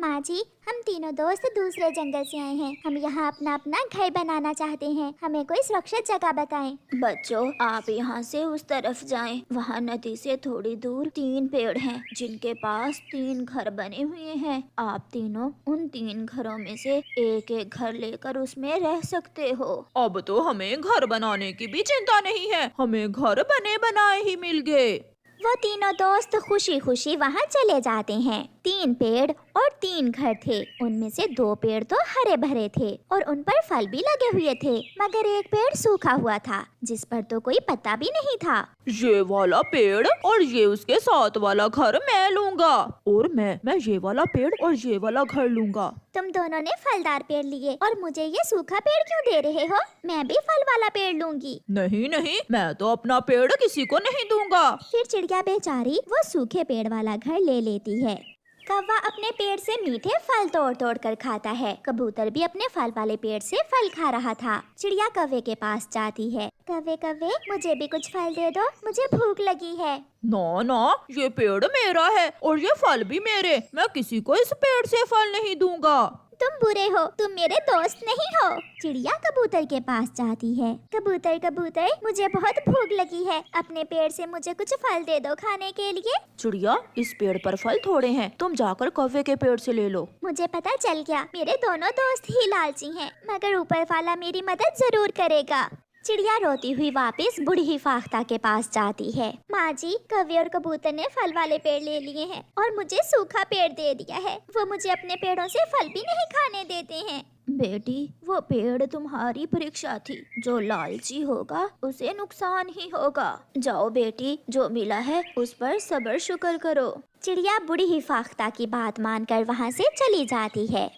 माँ जी, हम तीनों दोस्त दूसरे जंगल से आए हैं। हम यहाँ अपना अपना घर बनाना चाहते हैं। हमें कोई सुरक्षित जगह बताएं। बच्चों, आप यहाँ से उस तरफ जाएं। वहाँ नदी से थोड़ी दूर 3 पेड़ हैं जिनके पास 3 घर बने हुए हैं। आप तीनों उन 3 घरों में से एक एक घर लेकर उसमें रह सकते हो। अब तो हमें घर बनाने की भी चिंता नहीं है, हमें घर बने बनाए ही मिल गए। वो तीनों दोस्त खुशी खुशी वहाँ चले जाते हैं। 3 पेड़ और 3 घर थे। उनमें से 2 पेड़ तो हरे भरे थे और उन पर फल भी लगे हुए थे, मगर एक पेड़ सूखा हुआ था जिस पर तो कोई पत्ता भी नहीं था। ये वाला पेड़ और ये उसके साथ वाला घर मैं लूंगा, और मैं ये वाला पेड़ और ये वाला घर लूंगा। तुम दोनों ने फलदार पेड़ लिए और मुझे ये सूखा पेड़ क्यों दे रहे हो? मैं भी फल वाला पेड़ लूंगी। नहीं नहीं, मैं तो अपना पेड़ किसी को नहीं दूंगा। फिर चिड़िया बेचारी वो सूखे पेड़ वाला घर ले लेती है। कौवा अपने पेड़ से मीठे फल तोड़ तोड़ कर खाता है। कबूतर भी अपने फल वाले पेड़ से फल खा रहा था। चिड़िया कौवे के पास जाती है। कौवे कौवे, मुझे भी कुछ फल दे दो, मुझे भूख लगी है। ना ना, ये पेड़ मेरा है और ये फल भी मेरे। मैं किसी को इस पेड़ से फल नहीं दूंगा। तुम बुरे हो, तुम मेरे दोस्त नहीं हो। चिड़िया कबूतर के पास जाती है। कबूतर कबूतर, मुझे बहुत भूख लगी है, अपने पेड़ से मुझे कुछ फल दे दो खाने के लिए। चिड़िया, इस पेड़ पर फल थोड़े हैं, तुम जाकर कौवे के पेड़ से ले लो। मुझे पता चल गया, मेरे दोनों दोस्त ही लालची हैं, मगर ऊपर वाला मेरी मदद जरूर करेगा। चिड़िया रोती हुई वापस बूढ़ी फाख्ता के पास जाती है। माँ जी, कौवे और कबूतर ने फल वाले पेड़ ले लिए हैं और मुझे सूखा पेड़ दे दिया है। वो मुझे अपने पेड़ों से फल भी नहीं खाने देते हैं। बेटी, वो पेड़ तुम्हारी परीक्षा थी। जो लालची होगा उसे नुकसान ही होगा। जाओ बेटी, जो मिला है उस पर सब्र शुक्र करो। चिड़िया बूढ़ी फाख्ता की बात मानकर वहाँ से चली जाती है।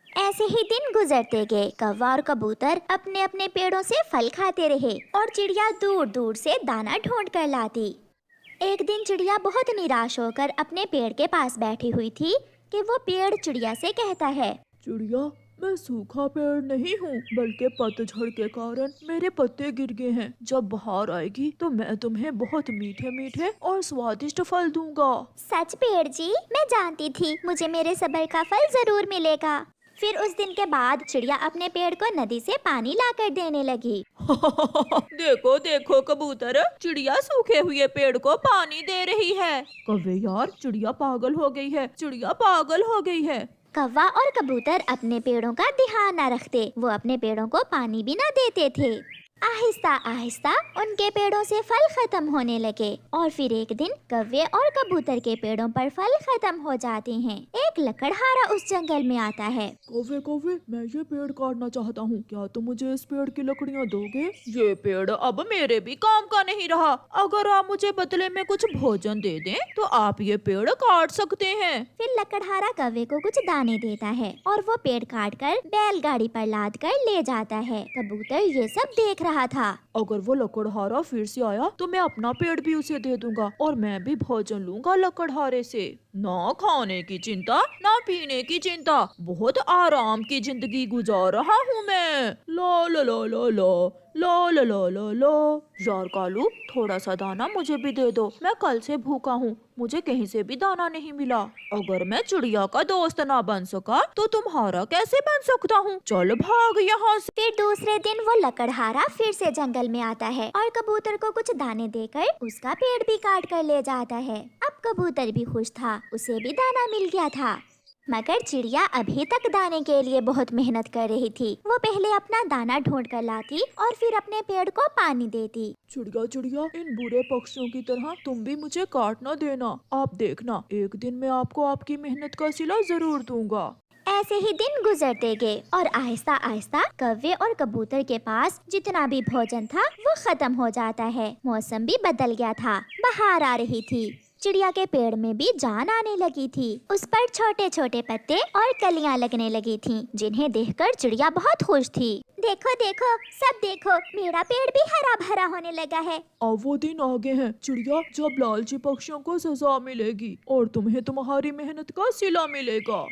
ऐसे ही दिन गुजरते गए। कौवा और कबूतर अपने अपने पेड़ों से फल खाते रहे और चिड़िया दूर दूर से दाना ढूंढ कर लाती। एक दिन चिड़िया बहुत निराश होकर अपने पेड़ के पास बैठी हुई थी कि वो पेड़ चिड़िया से कहता है, चिड़िया, मैं सूखा पेड़ नहीं हूँ, बल्कि पतझड़ के कारण मेरे पत्ते गिर गए हैं। जब बहार आएगी तो मैं तुम्हें बहुत मीठे मीठे और स्वादिष्ट फल दूंगा। सच पेड़ जी, मैं जानती थी मुझे मेरे सब्र का फल जरूर मिलेगा। फिर उस दिन के बाद चिड़िया अपने पेड़ को नदी से पानी लाकर देने लगी। देखो देखो कबूतर, चिड़िया सूखे हुए पेड़ को पानी दे रही है। कौवे यार, चिड़िया पागल हो गई है, चिड़िया पागल हो गई है। कौवा और कबूतर अपने पेड़ों का ध्यान न रखते, वो अपने पेड़ों को पानी भी न देते थे। आहिस्ता आहिस्ता उनके पेड़ों से फल खत्म होने लगे और फिर एक दिन कौवे और कबूतर के पेड़ों पर फल खत्म हो जाते हैं। एक लकड़हारा उस जंगल में आता है। कौवे कौवे, मैं ये पेड़ काटना चाहता हूँ, क्या तुम मुझे इस पेड़ की लकड़ियाँ दोगे? ये पेड़ अब मेरे भी काम का नहीं रहा। अगर आप मुझे बदले में कुछ भोजन दे दें तो आप ये पेड़ काट सकते हैं। फिर लकड़हारा कौवे को कुछ दाने देता है और वो पेड़ काट कर बैलगाड़ी पर लाद कर ले जाता है। कबूतर ये सब देख रहा था। अगर वो लकड़हारा फिर से आया तो मैं अपना पेड़ भी उसे दे दूंगा और मैं भी भोजन लूंगा लकड़हारे से। ना खाने की चिंता, ना पीने की चिंता, बहुत आराम की जिंदगी गुजार रहा हूँ मैं। ला ला ला ला ला ला ला ला ला ला। यार कालू, थोड़ा सा दाना मुझे भी दे दो, मैं कल से भूखा हूँ, मुझे कहीं से भी दाना नहीं मिला। अगर मैं चिड़िया का दोस्त ना बन सका तो तुम्हारा कैसे बन सकता हूँ? चल भाग यहाँ से। फिर दूसरे दिन वो लकड़हारा फिर से जंगल में आता है और कबूतर को कुछ दाने देकर उसका पेड़ भी काट कर ले जाता है। अब कबूतर भी खुश था, उसे भी दाना मिल गया था। मगर चिड़िया अभी तक दाने के लिए बहुत मेहनत कर रही थी। वो पहले अपना दाना ढूंढ कर लाती और फिर अपने पेड़ को पानी देती। चिड़िया चिड़िया, इन बुरे पक्षियों की तरह तुम भी मुझे काट न देना। आप देखना, एक दिन मैं आपको आपकी मेहनत का सिला जरूर दूंगा। ऐसे ही दिन गुजरते गए और आहिस्ता आहिस्ता कौवे और कबूतर के पास जितना भी भोजन था वो खत्म हो जाता है। मौसम भी बदल गया था, बहार आ रही थी। चिड़िया के पेड़ में भी जान आने लगी थी। उस पर छोटे छोटे पत्ते और कलियां लगने लगी थीं, जिन्हें देखकर चिड़िया बहुत खुश थी। देखो देखो, सब देखो, मेरा पेड़ भी हरा भरा होने लगा है। अब वो दिन आगे हैं चिड़िया, जब लालची पक्षियों को सजा मिलेगी और तुम्हें तुम्हारी मेहनत का सिला मिलेगा।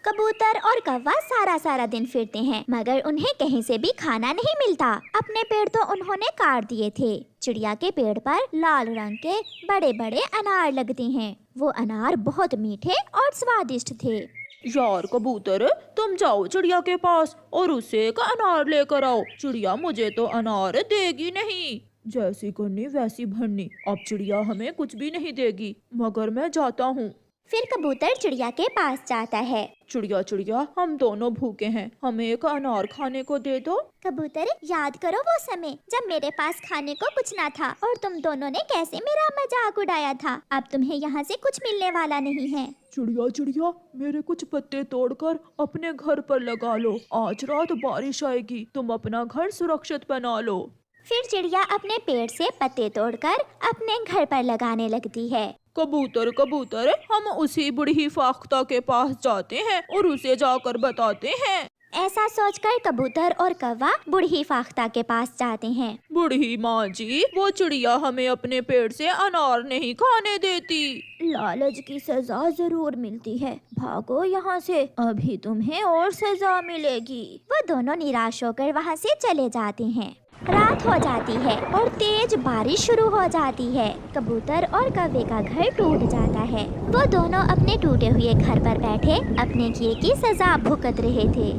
कबूतर और कौवा सारा सारा दिन फिरते हैं, मगर उन्हें कहीं से भी खाना नहीं मिलता। अपने पेड़ तो उन्होंने काट दिए थे। चिड़िया के पेड़ पर लाल रंग के बड़े बड़े अनार लगते हैं। वो अनार बहुत मीठे और स्वादिष्ट थे। यार कबूतर, तुम जाओ चिड़िया के पास और उसे एक अनार लेकर आओ। चिड़िया मुझे तो अनार देगी नहीं। जैसी करनी वैसी भरनी, अब चिड़िया हमें कुछ भी नहीं देगी, मगर मैं जाता हूँ। फिर कबूतर चिड़िया के पास जाता है। चिड़िया चिड़िया, हम दोनों भूखे हैं, हमें एक अनार खाने को दे दो। कबूतर, याद करो वो समय जब मेरे पास खाने को कुछ ना था और तुम दोनों ने कैसे मेरा मजाक उड़ाया था। अब तुम्हें यहाँ से कुछ मिलने वाला नहीं है। चिड़िया चिड़िया, मेरे कुछ पत्ते तोड़कर अपने घर पर लगा लो, आज रात बारिश आएगी, तुम अपना घर सुरक्षित बना लो। फिर चिड़िया अपने पेड़ से पत्ते तोड़कर अपने घर पर लगाने लगती है। कबूतर कबूतर, हम उसी बूढ़ी फाख्ता के पास जाते हैं और उसे जाकर बताते हैं। ऐसा सोचकर कबूतर और कौवा बूढ़ी फाख्ता के पास जाते हैं। बूढ़ी माँ जी, वो चिड़िया हमें अपने पेड़ से अनार नहीं खाने देती। लालच की सजा जरूर मिलती है, भागो यहाँ से, अभी तुम्हें और सजा मिलेगी। वो दोनों निराश होकर वहाँ से चले जाते हैं। रात हो जाती है और तेज बारिश शुरू हो जाती है। कबूतर और कौवे का घर टूट जाता है। वो दोनों अपने टूटे हुए घर पर बैठे अपने किए की सजा भुगत रहे थे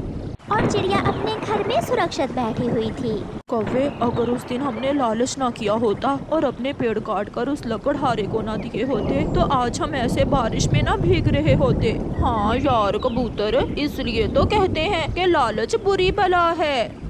और चिड़िया अपने घर में सुरक्षित बैठी हुई थी। कौवे, अगर उस दिन हमने लालच ना किया होता और अपने पेड़ काट कर उस लकड़हारे को ना दिए होते तो आज हम ऐसे बारिश में ना भीग रहे होते। हाँ यार कबूतर, इसलिए तो कहते हैं कि लालच बुरी बला है।